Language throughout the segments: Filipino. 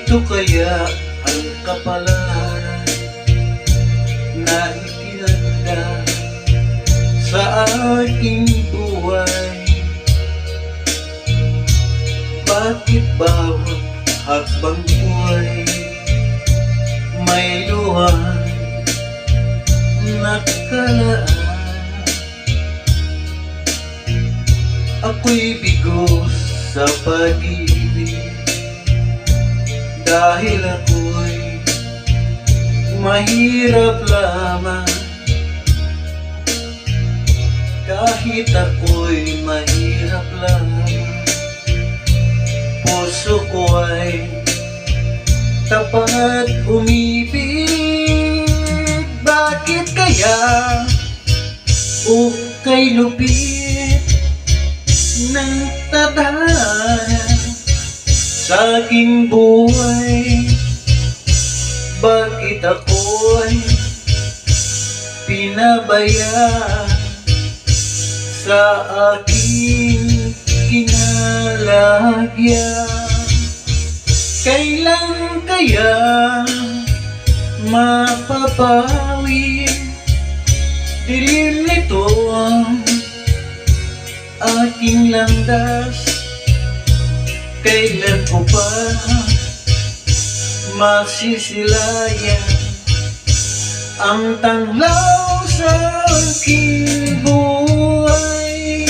Ito kaya ang kapalaran na itinagda sa aking buhay? Bakit bawat hakbang buhay may luhang nakalaan? Ako'y bigo sa pag-ibig dahil ako'y mahirap lamang. Kahit ako'y mahirap lamang, puso ko ay tapat umibig. Bakit kaya ukay lupit ng tadhana sa aking buhay? Bakit ako'y pinabayaan sa aking kinalagyan? Kailan kaya mapapawi dilim nito ang aking landas? Kailan ko pa masisilayan ang tanglaw sa aking buhay?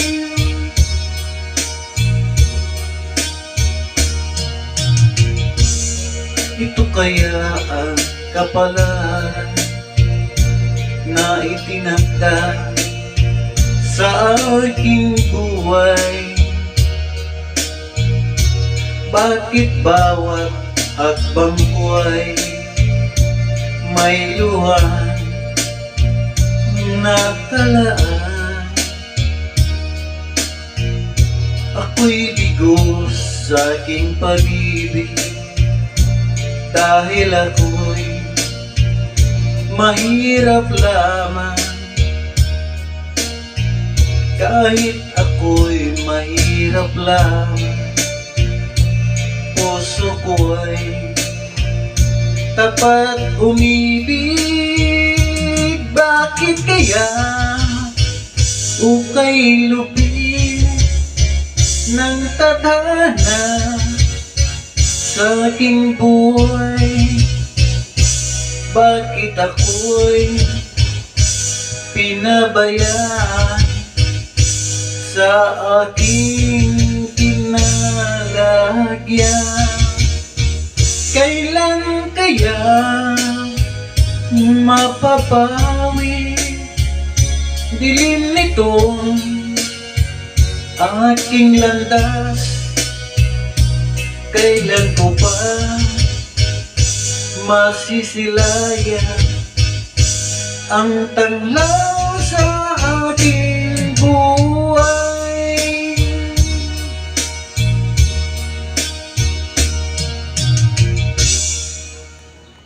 Ito kaya ang kapalaran na itinakda sa aking buhay? Bakit bawat hakbang buhay may luhang nakalaan? Ako'y bigo sa aking pag-ibig dahil ako'y mahirap lamang. Kahit ako'y mahirap lamang, puso ko ay tapat umibig. Bakit kaya ukay lupit ng tadhana sa aking buhay? Bakit ako'y pinabayaan sa aking kinalagyan? Kailan kaya mapapawi dilim nito aking landas? Kailan ko pa masisilayan ang tanglaw